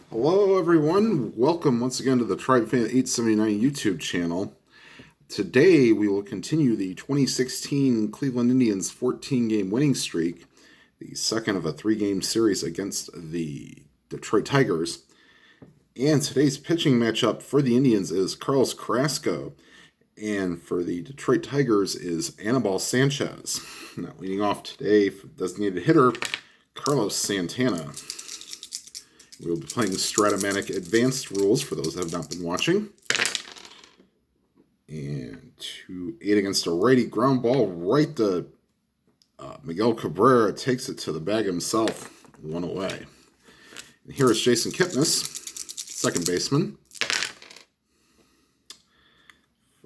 Hello everyone, welcome once again to the Tribe Fan 879 YouTube channel. Today we will continue the 2016 Cleveland Indians 14-game winning streak, the second of a 3-game series against the Detroit Tigers. And today's pitching matchup for the Indians is Carrasco, and for the Detroit Tigers is Anibal Sanchez. Now leading off today, designated hitter, Carlos Santana. We'll be playing Stratomatic Advanced Rules for those that have not been watching. And 2-8 against a righty ground ball right to Miguel Cabrera, takes it to the bag himself, 1 away. And here is Jason Kipnis, second baseman.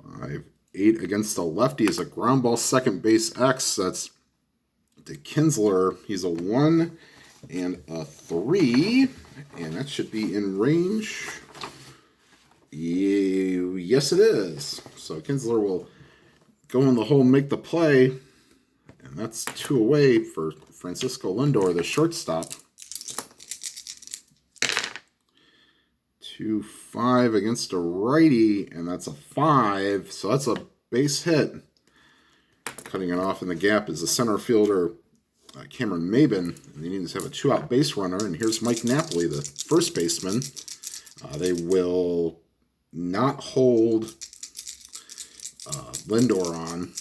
5-8 against a lefty is a ground ball second base X. That's to Kinsler. He's a 1 and a 3. And that should be in range. Yes, it is. So Kinsler will go in the hole and make the play. And that's 2 away for Francisco Lindor, the shortstop. 2-5 against a righty, and that's a 5. So that's a base hit. Cutting it off in the gap is the center fielder, Cameron Maben, and the Indians have a 2-out base runner, and here's Mike Napoli, the first baseman. They will not hold Lindor on.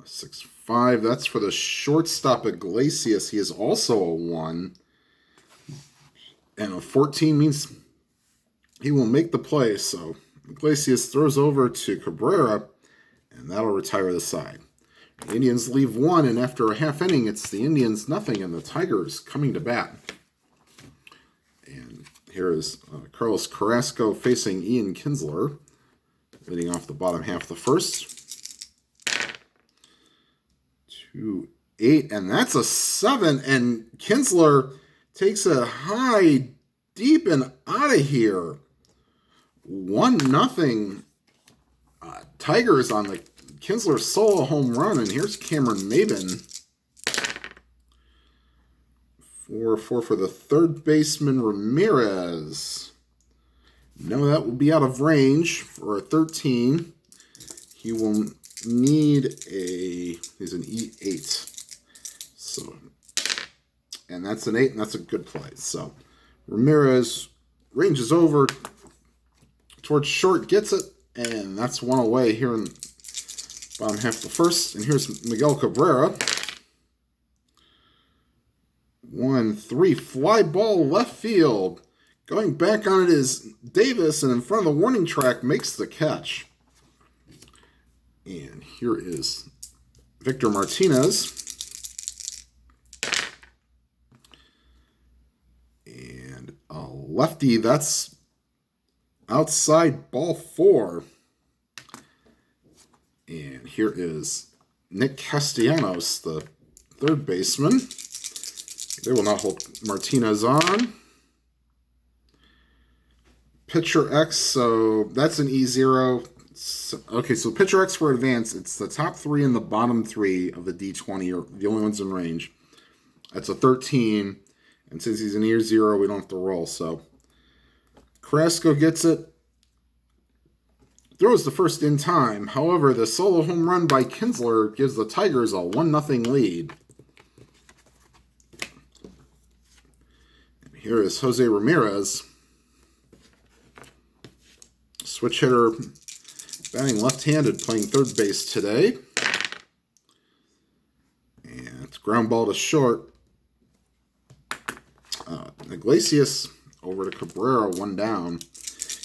6-5, that's for the shortstop Iglesias. He is also a 1. And a 14 means he will make the play, so Iglesias throws over to Cabrera, and that'll retire the side. The Indians leave 1, and after a half inning, it's the Indians nothing, and the Tigers coming to bat. And here is Carlos Carrasco facing Ian Kinsler, leading off the bottom half of the first. 2-8, and that's a 7, and Kinsler takes a high, deep, and out of here. 1-0 Tigers on the Kinsler solo home run, and here's Cameron Maben. 4-4 for the third baseman Ramirez. No, that will be out of range for a 13. He will need he's an E8. So, and that's an 8, and that's a good play. So Ramirez ranges over towards short, gets it, and that's 1 away here in bottom half of the first. And here's Miguel Cabrera. 1-3, fly ball left field. Going back on it is Davis, and in front of the warning track makes the catch. And here is Victor Martinez. And a lefty, that's outside ball 4. And here is Nick Castellanos, the third baseman. They will not hold Martinez on. Pitcher X, so that's an E0. Okay, so pitcher X for advance, it's the top 3 and the bottom 3 of the D20, or the only ones in range. That's a 13, and since he's an E0, we don't have to roll. So Carrasco gets it. Throws the first in time. However, the solo home run by Kinsler gives the Tigers a 1-0 lead. And here is Jose Ramirez. Switch hitter, batting left-handed, playing third base today. And it's ground ball to short. Iglesias over to Cabrera, 1 down.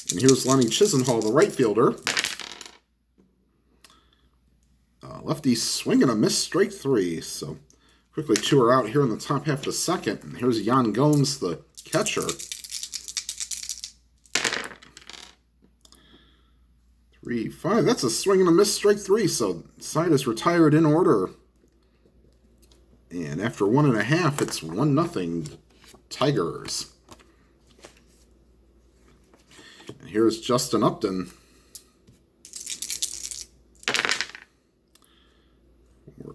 And here's Lonnie Chisenhall, the right fielder. Lefty swing and a miss, strike 3. So quickly 2 are out here in the top half of the second. And here's Yan Gomes, the catcher. 3-5. That's a swing and a miss, strike 3. So side is retired in order. And after 1.5, it's 1-0 Tigers. And here's Justin Upton.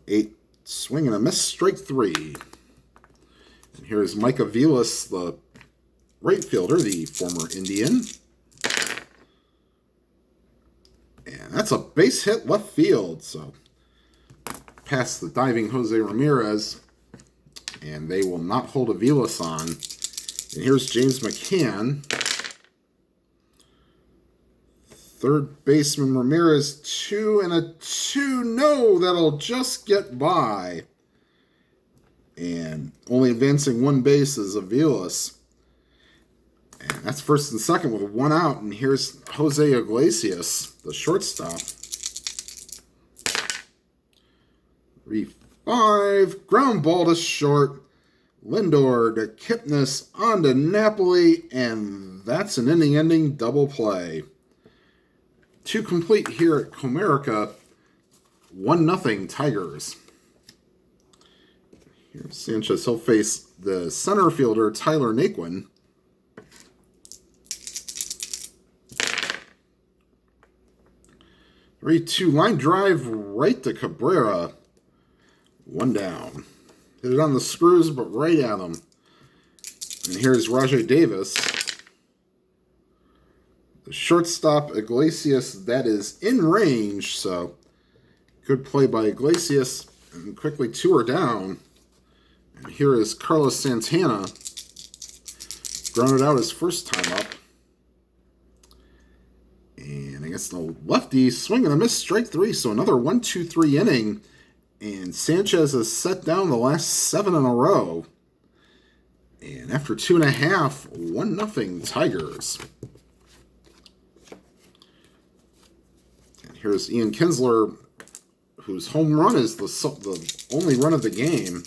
4-8, swing and a miss, strike 3. And here's Mike Aviles, the right fielder, the former Indian. And that's a base hit left field. So past the diving Jose Ramirez. And they will not hold Aviles on. And here's James McCann. Third baseman Ramirez, 2 and a 2. No, that'll just get by. And only advancing one base is Aviles. And that's first and second with 1 out. And here's Jose Iglesias, the shortstop. 3-5. Ground ball to short. Lindor to Kipnis on to Napoli. And that's an inning-ending double play. 2 complete here at Comerica. 1-0 Tigers. Here's Sanchez. He'll face the center fielder, Tyler Naquin. Three-two line drive right to Cabrera. 1 down. Hit it on the screws, but right at him. And here's Rajai Davis. The shortstop, Iglesias, that is in range, so good play by Iglesias. And quickly 2 are down. And here is Carlos Santana. Grounded out his first time up. And against the lefty, swing and a miss, strike 3. So another 1-2-3 inning. And Sanchez has set down the last 7 in a row. And after 2.5, 1-0 Tigers. And here's Ian Kinsler, whose home run is the only run of the game.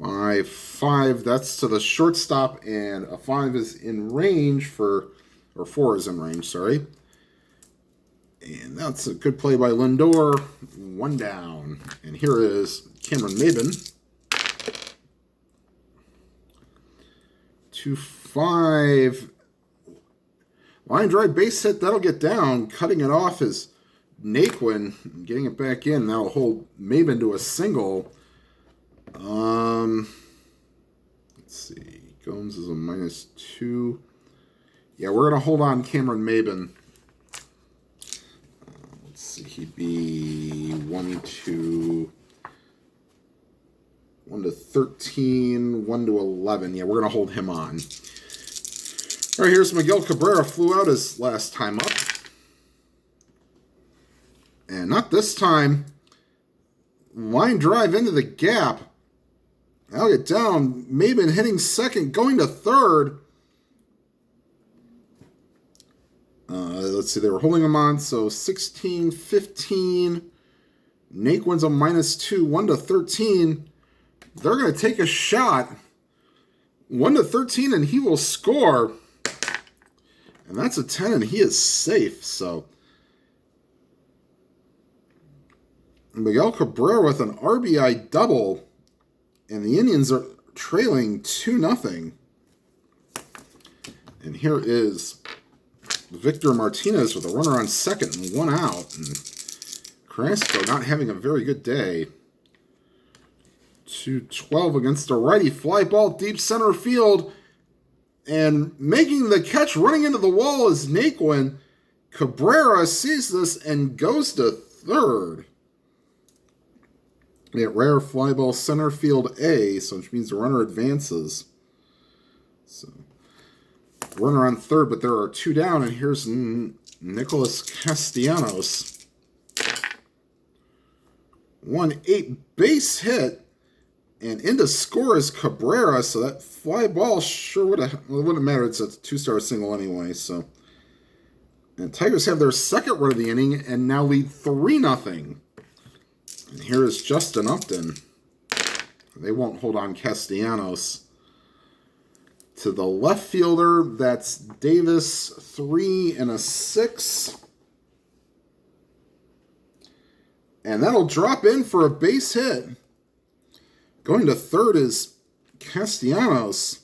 5-5, that's to the shortstop, and a 5 is in range or 4 is in range, sorry. And that's a good play by Lindor. 1 down. And here is Cameron Maben. 2-5. Line drive base hit, that'll get down. Cutting it off is Naquin. Getting it back in, that'll hold Maben to a single. Let's see. Gomes is a -2. Yeah, we're going to hold on Cameron Maben. Let's see. He'd be 1-13, 1-11. Yeah, we're going to hold him on. All right, here's Miguel Cabrera. Flew out his last time up. And not this time. Line drive into the gap. I'll get down. Maben hitting second, going to third. Let's see, they were holding him on, so 16, 15. Naquin's a -2, 1-13. They're going to take a shot. 1-13, and he will score. And that's a 10, and he is safe, so. Miguel Cabrera with an RBI double. And the Indians are trailing 2-0. And here is Victor Martinez with a runner on second and 1 out. And Carrasco not having a very good day. 2-12 against a righty. Fly ball deep center field. And making the catch, running into the wall is Naquin. Cabrera sees this and goes to third. Yeah, rare fly ball center field A, so which means the runner advances. So, runner on third, but there are 2 down, and here's Nicholas Castellanos. 1-8 base hit, and in to score is Cabrera, so that fly ball sure wouldn't matter. It's a 2-star single anyway, so. And Tigers have their second run of the inning, and now lead 3-0. And here is Justin Upton. They won't hold on Castellanos. To the left fielder, that's Davis, 3 and a 6. And that'll drop in for a base hit. Going to third is Castellanos.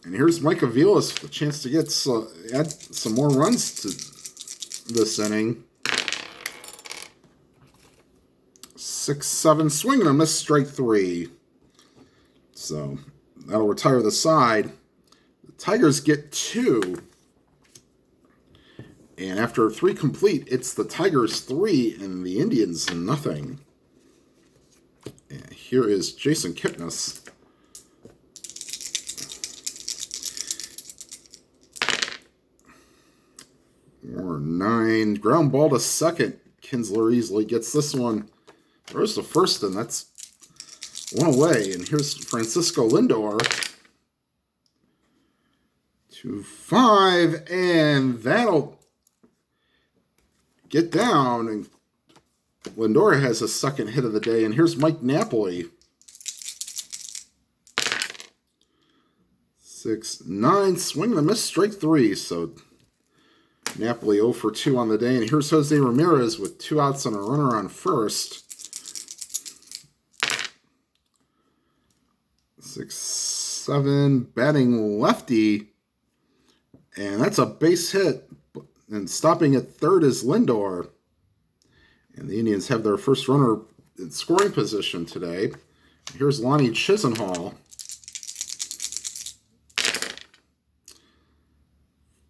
And here's Mike Aviles with a chance to add some more runs to this inning. 6-7, swing and a miss, strike 3. So that'll retire the side. The Tigers get 2. And after 3 complete, it's the Tigers 3 and the Indians nothing. And here is Jason Kipnis. Or 9. Ground ball to second. Kinsler easily gets this one. There's the first, and that's 1 away. And here's Francisco Lindor. 2-5, and that'll get down. And Lindor has a second hit of the day. And here's Mike Napoli. 6-9, swing and a miss, strike 3. So Napoli 0 for 2 on the day. And here's Jose Ramirez with 2 outs and a runner on first. 6-7, batting lefty. And that's a base hit. And stopping at third is Lindor. And the Indians have their first runner in scoring position today. Here's Lonnie Chisenhall.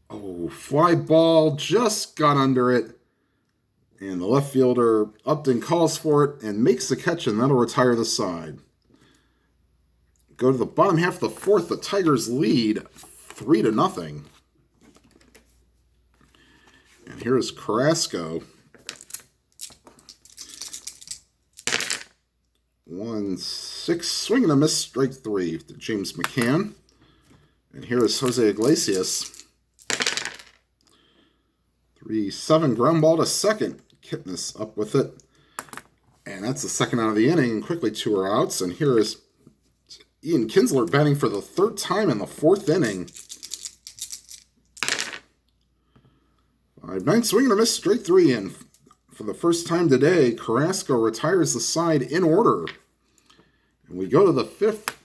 Oh, fly ball just got under it. And the left fielder Upton calls for it and makes the catch, and that'll retire the side. Go to the bottom half of the 4th. The Tigers lead 3-0. And here is Carrasco. 1-6, swing and a miss, strike 3 to James McCann. And here is Jose Iglesias. 3-7, ground ball to second. Kipnis up with it. And that's the second out of the inning. Quickly 2 are outs. And here is Ian Kinsler batting for the 3rd time in the 4th inning. 5-9, swing and a miss, straight 3. And for the first time today, Carrasco retires the side in order. And we go to the 5th.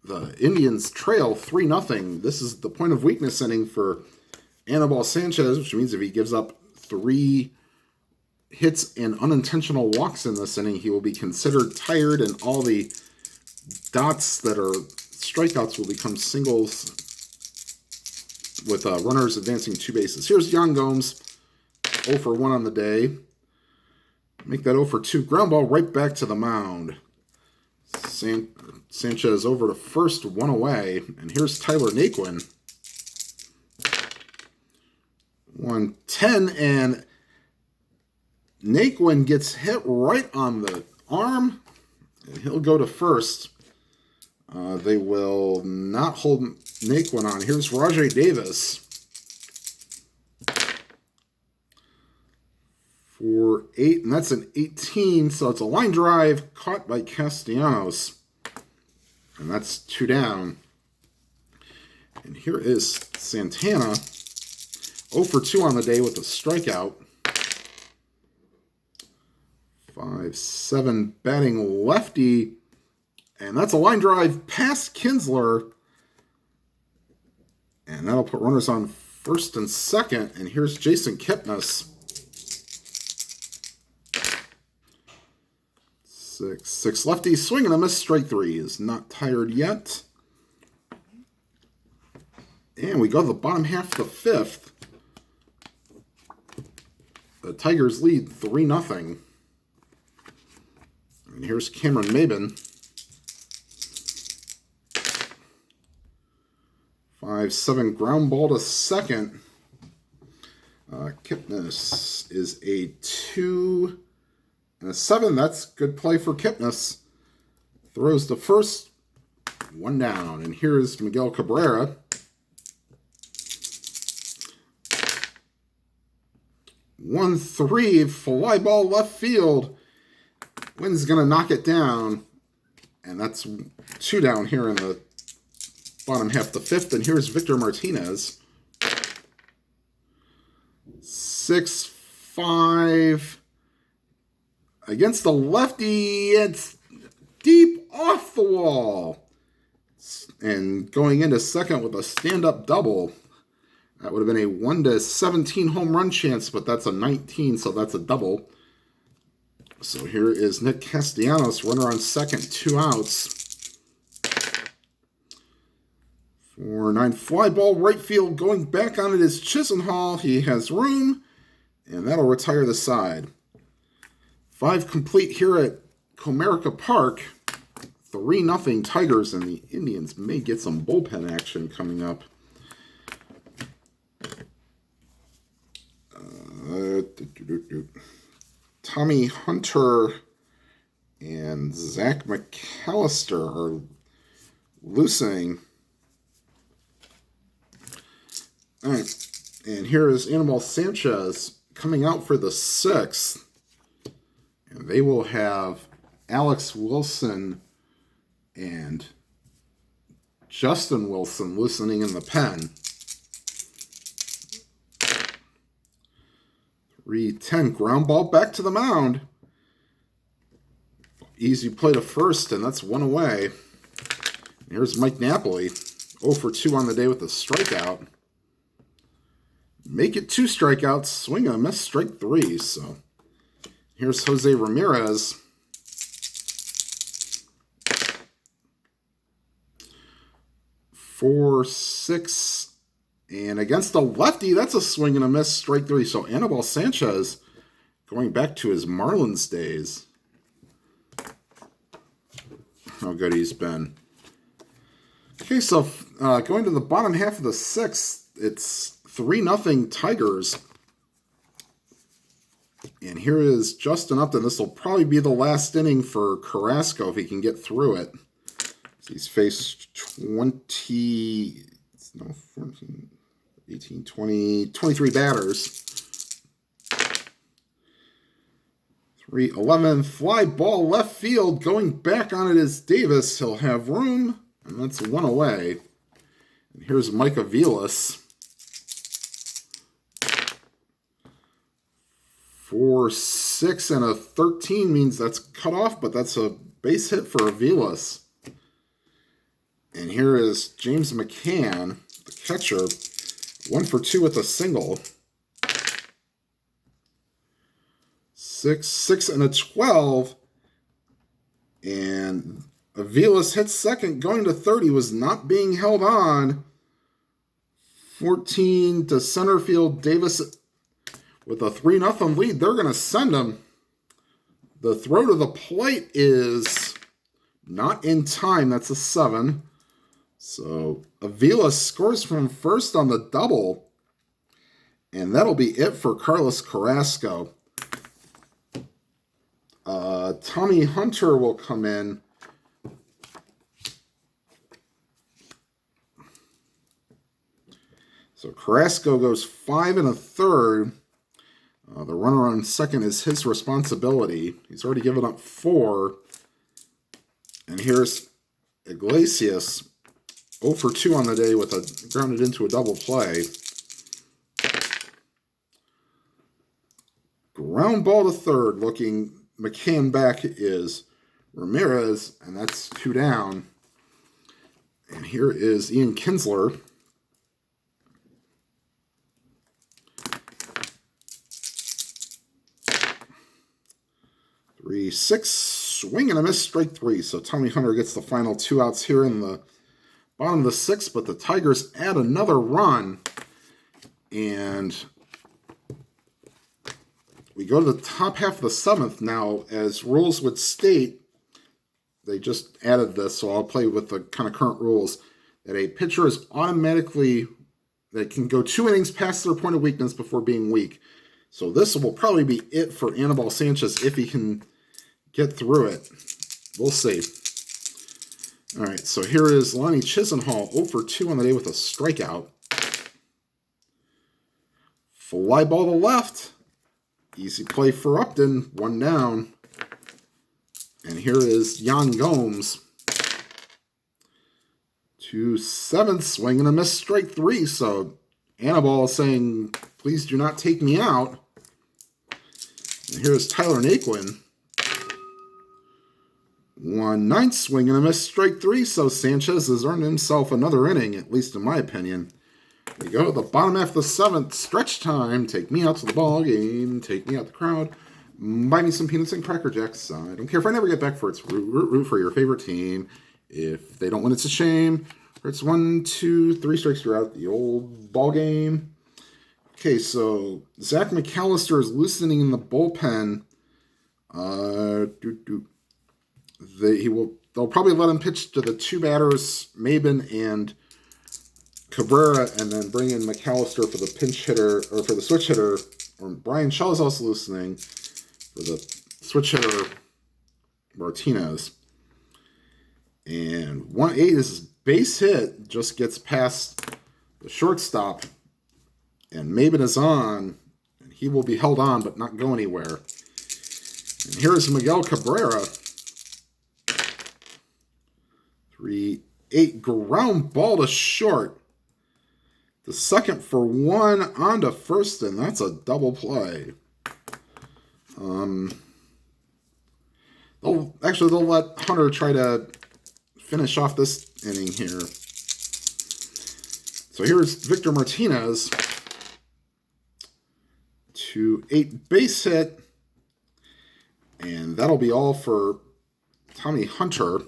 The Indians trail 3-0. This is the point of weakness inning for Anibal Sanchez, which means if he gives up 3 hits and unintentional walks in this inning, he will be considered tired, and all the dots that are strikeouts will become singles with runners advancing 2 bases. Here's Yan Gomes, 0 for 1 on the day. Make that 0 for 2. Ground ball right back to the mound. Sanchez over to first, 1 away. And here's Tyler Naquin. 1-10, and Naquin gets hit right on the arm, and he'll go to first. They will not hold Naquin on. Here's Rajai Davis. 4-8, and that's an 18, so it's a line drive caught by Castellanos. And that's 2 down. And here is Santana. 0 for 2 on the day with a strikeout. 5-7, batting lefty. And that's a line drive past Kinsler. And that'll put runners on first and second. And here's Jason Kipnis. 6-6, lefty, swing and a miss, strike 3. Is not tired yet. And we go to the bottom half of the 5th. The Tigers lead 3-0. And here's Cameron Maben. 5-7, ground ball to second. Kipnis is a 2 and a 7. That's good play for Kipnis. Throws to first, 1 down. And here's Miguel Cabrera. 1-3, fly ball left field. Wynn's going to knock it down. And that's 2 down here in the bottom half of the 5th. And here's Victor Martinez. 6-5. Against the lefty. It's deep off the wall. And going into second with a stand-up double. That would have been a 1-17 home run chance, but that's a 19, so that's a double. So here is Nick Castellanos, runner on second, 2 outs. 4-9 fly ball right field, going back on it is Chisenhall. He has room, and that'll retire the side. 5 complete here at Comerica Park. 3-0 Tigers, and the Indians may get some bullpen action coming up. Tommy Hunter and Zach McAllister are loosening. All right, and here is Anibal Sanchez coming out for the 6th. And they will have Alex Wilson and Justin Wilson loosening in the pen. 3-10 ground ball back to the mound. Easy play to first, and that's 1 away. Here's Mike Napoli, 0 for 2 on the day with a strikeout. Make it 2 strikeouts, swing and a miss, strike 3. So here's Jose Ramirez. 4-6. And against a lefty, that's a swing and a miss, strike 3. So Anibal Sanchez going back to his Marlins days. How good he's been. Okay, so going to the bottom half of the 6th, it's 3-0 Tigers. And here is Justin Upton. This will probably be the last inning for Carrasco if he can get through it. So he's faced 14, 18, 20, 23 batters. 3-11 fly ball left field. Going back on it is Davis. He'll have room, and that's 1 away. And here's Mike Aviles. 4-6 and a 13 means that's cut off, but that's a base hit for Aviles. And here is James McCann, the catcher, 1 for 2 with a single. 6 and a 12. And Aviles hits second, going to third. He was not being held on. 14 to center field. Davis with a 3-0 lead. They're going to send him. The throw to the plate is not in time. That's a 7. So Aviles scores from first on the double. And that'll be it for Carlos Carrasco. Tommy Hunter will come in. So Carrasco goes 5 1/3. The runner on second is his responsibility. He's already given up 4. And here's Iglesias, 0 for 2 on the day with a grounded into a double play. Ground ball to third. Looking McCann back is Ramirez, and that's 2 down. And here is Ian Kinsler. 3-6, swing and a miss, strike 3. So Tommy Hunter gets the final 2 outs here in the bottom of the 6th, but the Tigers add another run. And we go to the top half of the 7th now. As rules would state, they just added this, so I'll play with the kind of current rules, that a pitcher is automatically, they can go 2 innings past their point of weakness before being weak. So this will probably be it for Anibal Sanchez if he can get through it. We'll see. All right, so here is Lonnie Chisenhall, 0 for 2 on the day with a strikeout. Fly ball to left. Easy play for Upton, 1 down. And here is Yan Gomes. 2-7, swing and a miss, strike 3. So Anibal is saying, please do not take me out. And here's Tyler Naquin. 1-9, swing and a miss, strike 3. So Sanchez has earned himself another inning, at least in my opinion. We go to the bottom half of the 7th, stretch time. Take me out to the ball game. Take me out the crowd. Buy me some peanuts and Cracker Jacks. I don't care if I never get back for it. Root for your favorite team. If they don't win, it's a shame. Or it's 1, 2, 3 strikes throughout the old ball game. Okay, so Zach McAllister is loosening in the bullpen. They'll probably let him pitch to the 2 batters, Maben and Cabrera, and then bring in McAllister for the pinch hitter, or for the switch hitter. Or Brian Shaw is also loosening for the switch hitter, Martinez. And 1-8 is base hit, just gets past the shortstop. And Maben is on, and he will be held on but not go anywhere. And here's Miguel Cabrera. 3-8, ground ball to short. The second for 1 on to first, and that's a double play. They'll let Hunter try to finish off this inning here. So here's Victor Martinez. 2-8 base hit. And that'll be all for Tommy Hunter.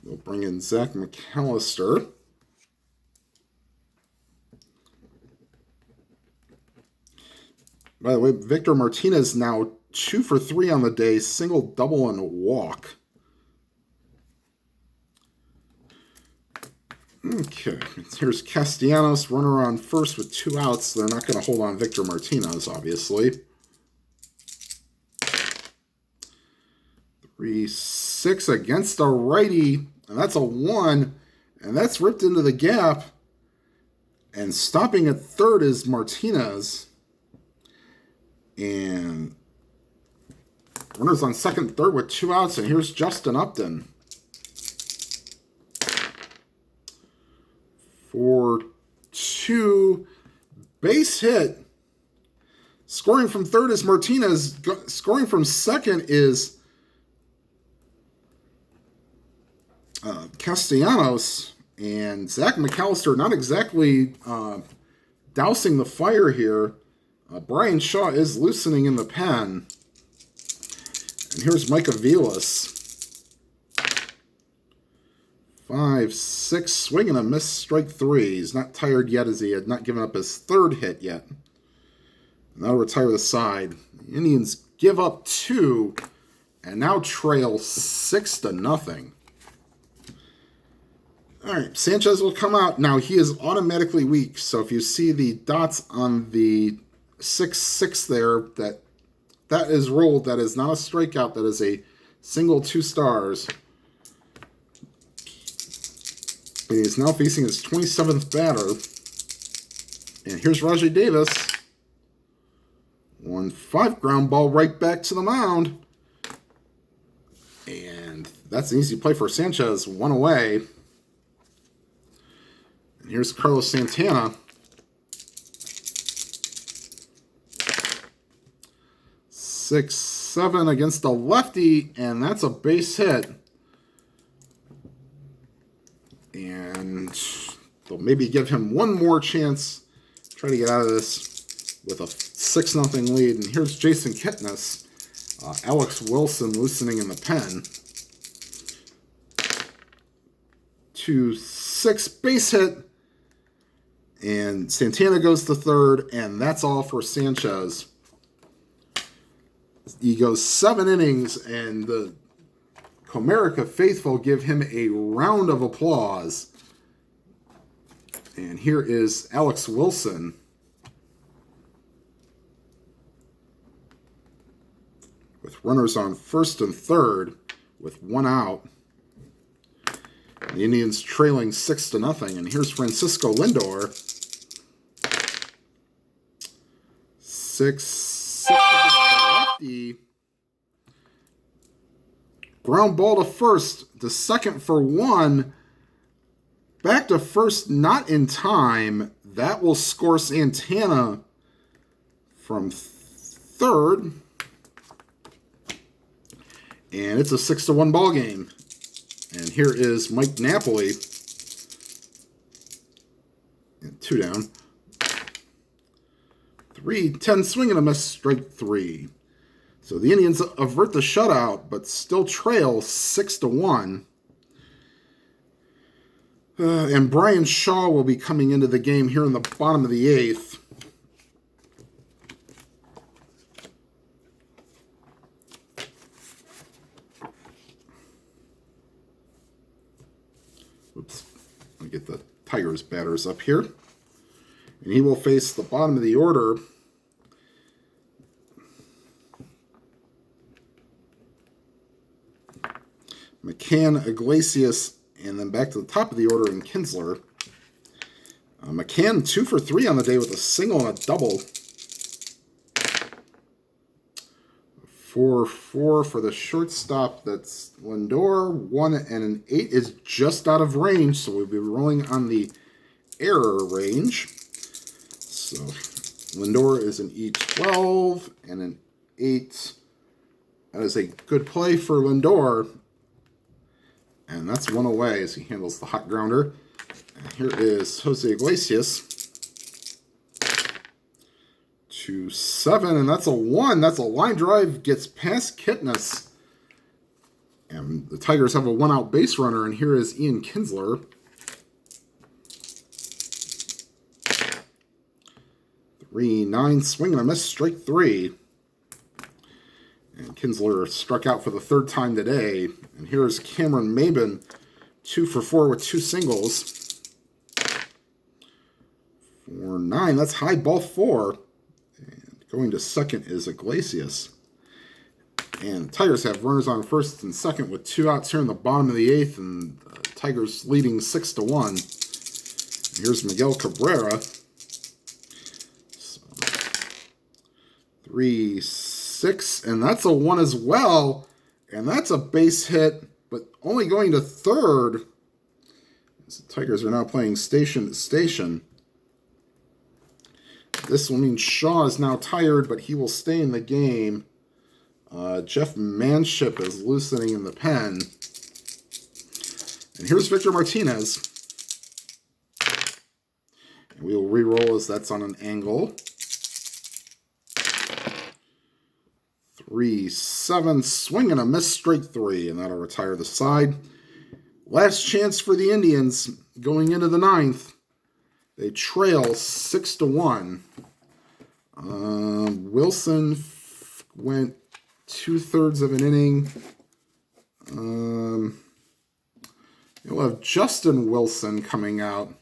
We'll bring in Zach McAllister. By the way, Victor Martinez now 2 for 3 on the day, single, double, and a walk. Okay, here's Castellanos, runner on first with 2 outs. They're not going to hold on Victor Martinez, obviously. 3-6 against a righty, and that's a 1, and that's ripped into the gap. And stopping at third is Martinez. And runners on second, third with 2 outs, and here's Justin Upton. 4-2, base hit. Scoring from third is Martinez. Scoring from second is Castellanos. And Zach McAllister not exactly dousing the fire here. Brian Shaw is loosening in the pen. And here's Micah Vilas. 5-6, swing and a miss, strike 3. He's not tired yet, as he had not given up his 3rd hit yet. And that'll retire the side. The Indians give up 2 and now trail 6-0. All right, Sanchez will come out. Now, he is automatically weak, so if you see the dots on the 6-6 there, that is rolled. That is not a strikeout. That is a single 2 stars. He is now facing his 27th batter. And here's Rajay Davis. 1-5 ground ball right back to the mound. And that's an easy play for Sanchez. 1 away. And here's Carlos Santana. 6-7 against a lefty, and that's a base hit. And they'll maybe give him one more chance, try to get out of this with a 6-0 lead. And here's Jason Kipnis. Alex Wilson loosening in the pen. 2-6 base hit. And Santana goes to third, and that's all for Sanchez. He goes 7 innings, and the Comerica faithful give him a round of applause. And here is Alex Wilson. With runners on first and third, with 1 out. The Indians trailing 6-0. And here's Francisco Lindor. 6-6 lefty. Ground ball to first. The second for 1. Back to first, not in time. That will score Santana from third. And it's a 6-1 ball game. And here is Mike Napoli. And 2 down. 3-10 swing and a miss, strike 3. So the Indians avert the shutout, but still trail 6-1. And Brian Shaw will be coming into the game here in the bottom of the 8th. Oops. Let me get the Tigers batters up here. And he will face the bottom of the order. McCann, Iglesias, and then back to the top of the order in Kinsler. McCann 2 for 3 on the day with a single and a double. 4-4 for the shortstop. That's Lindor. 1 and an 8 is just out of range, so we'll be rolling on the error range. So Lindor is an E12 and an 8. That is a good play for Lindor. And that's one away as he handles the hot grounder. And here is Jose Iglesias. 2-7, and that's a 1. That's a line drive, gets past Kitness. And the Tigers have a 1-out base runner, and here is Ian Kinsler. 3-9, swing and a miss, strike 3. And Kinsler struck out for the 3rd time today. And here's Cameron Maben, 2 for 4 with 2 singles. 4-9, that's high ball 4. And going to second is Iglesias. And Tigers have runners on first and second with 2 outs here in the bottom of the 8th. And Tigers leading 6-1. Here's Miguel Cabrera. 3-6, and that's a 1 as well. And that's a base hit, but only going to third. The Tigers are now playing station to station. This will mean Shaw is now tired, but he will stay in the game. Jeff Manship is loosening in the pen. And here's Victor Martinez. And we will re-roll as that's on an angle. 3-7, swing and a miss, strike 3, and that'll retire the side. Last chance for the Indians going into the 9th. They trail 6-1. Wilson went 2/3 of an inning. You'll have Justin Wilson coming out.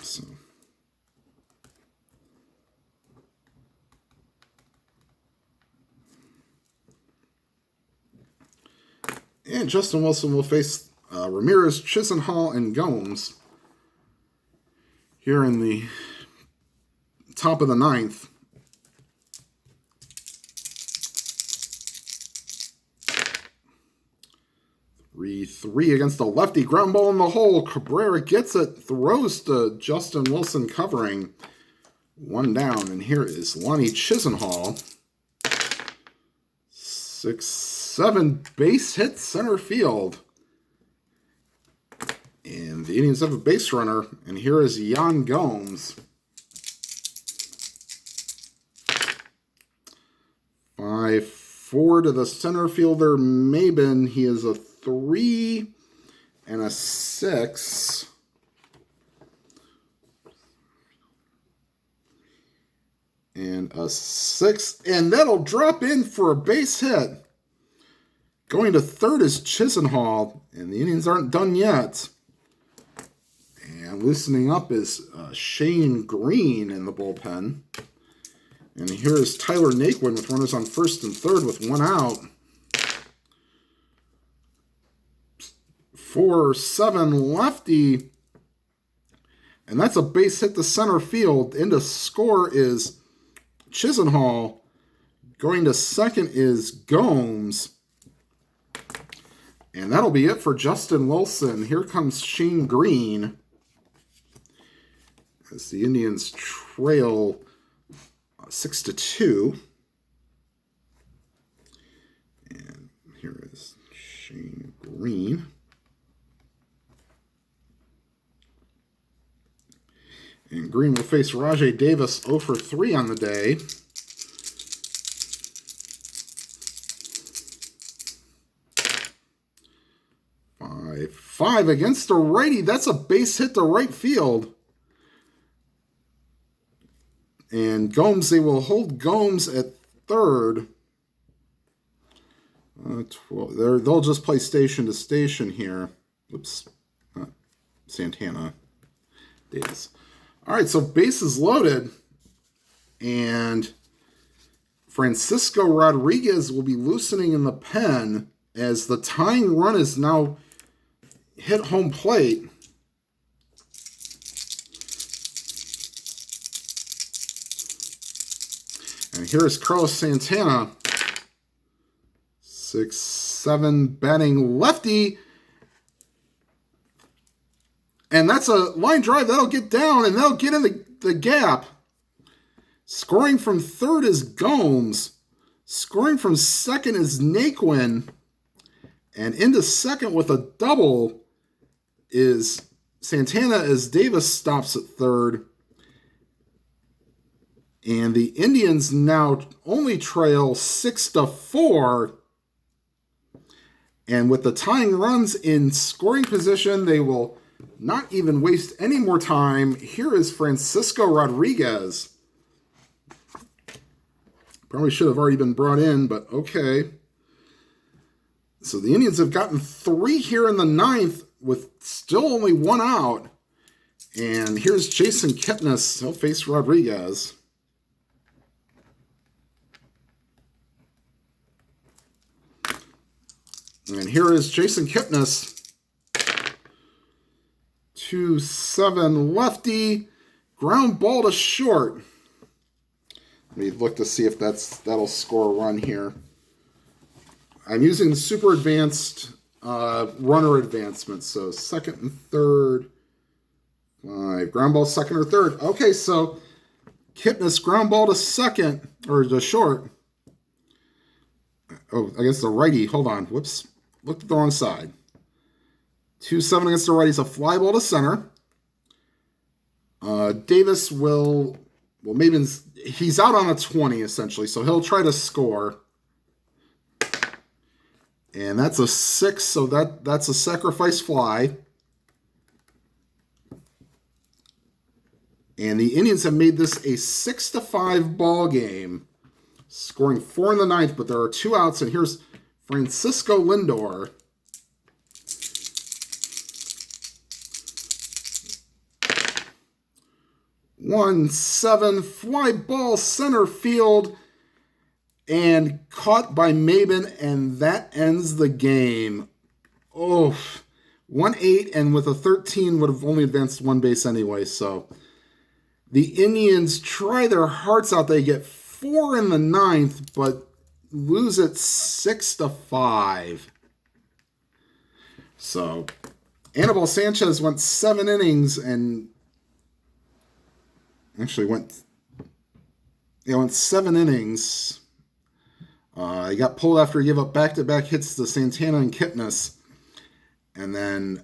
So. And Justin Wilson will face Ramirez, Chisenhall, and Gomes here in the top of the 9th. Three against the lefty. Ground ball in the hole. Cabrera gets it. Throws to Justin Wilson covering. 1 down. And here is Lonnie Chisenhall. 6-7 base hit center field. And the Indians have a base runner. And here is Yan Gomes. 5-4 to the center fielder, Maben. He is a 3 and a 6. And a 6. And that'll drop in for a base hit. Going to third is Chisenhall. And the Indians aren't done yet. And loosening up is Shane Green in the bullpen. And here is Tyler Naquin with runners on first and third with 1 out. 4-7 lefty. And that's a base hit to center field. In to score is Chisenhall. Going to second is Gomes. And that'll be it for Justin Wilson. Here comes Shane Green. As the Indians trail 6-2. And here is Shane Green. And Green will face Rajay Davis 0 for 3 on the day. Five against the righty. That's a base hit to right field. And Gomes, they will hold Gomes at third. 12. They'll just play station to station here. Oops. Santana. Davis. All right, so bases loaded. And Francisco Rodriguez will be loosening in the pen as the tying run is now hit home plate. And here's Carlos Santana. 6-7 batting lefty. And that's a line drive. That'll get down and that'll get in the gap. Scoring from third is Gomes. Scoring from second is Naquin. And into second with a double is Santana as Davis stops at third. And the Indians now only trail 6-4. And with the tying runs in scoring position, they will not even waste any more time. Here is Francisco Rodriguez. Probably should have already been brought in, but okay. So the Indians have gotten 3 here in the 9th with still only 1 out. And here's Jason Kipnis. He'll face Rodriguez. And here is Jason Kipnis. 2-7 lefty. Ground ball to short. Let me look to see if that'll score a run here. I'm using the super advanced runner advancement. So second and third. 5. Ground ball second or third. Okay, so Kipnis ground ball to second or to short. Oh, against the righty. Hold on. Whoops. Looked at the wrong side. 2-7 against the righty is a fly ball to center. Davis will maybe he's out on a 20 essentially, so he'll try to score. And that's a 6, so that's a sacrifice fly. And the Indians have made this a 6-5 ball game, scoring 4 in the 9th, but there are 2 outs, and here's Francisco Lindor. One 7 fly ball center field and caught by Maben, and that ends the game. Oh, 1-8, and with a 13 would have only advanced 1 base anyway. So the Indians try their hearts out. They get 4 in the 9th, but lose it 6-5. So Anibal Sanchez went 7 innings and actually went 7 innings. He got pulled after he gave up back-to-back hits to Santana and Kipnis. And then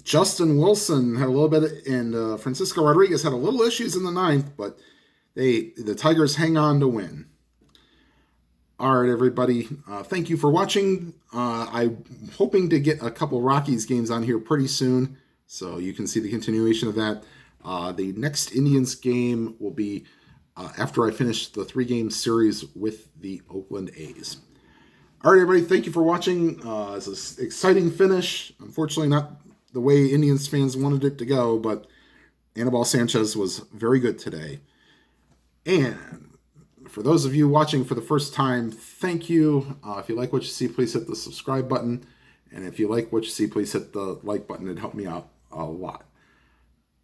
Justin Wilson had a little bit, and Francisco Rodriguez had a little issues in the 9th, but the Tigers hang on to win. All right, everybody. Thank you for watching. I'm hoping to get a couple Rockies games on here pretty soon, so you can see the continuation of that. The next Indians game will be after I finish the 3-game series with the Oakland A's. All right, everybody. Thank you for watching. It's an exciting finish. Unfortunately, not the way Indians fans wanted it to go, but Anibal Sanchez was very good today. And for those of you watching for the first time, thank you. If you like what you see, please hit the subscribe button. And if you like what you see, please hit the like button. It'd help me out a lot.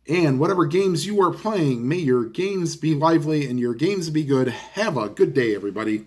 And whatever games you are playing, may your games be lively and your games be good. Have a good day, everybody.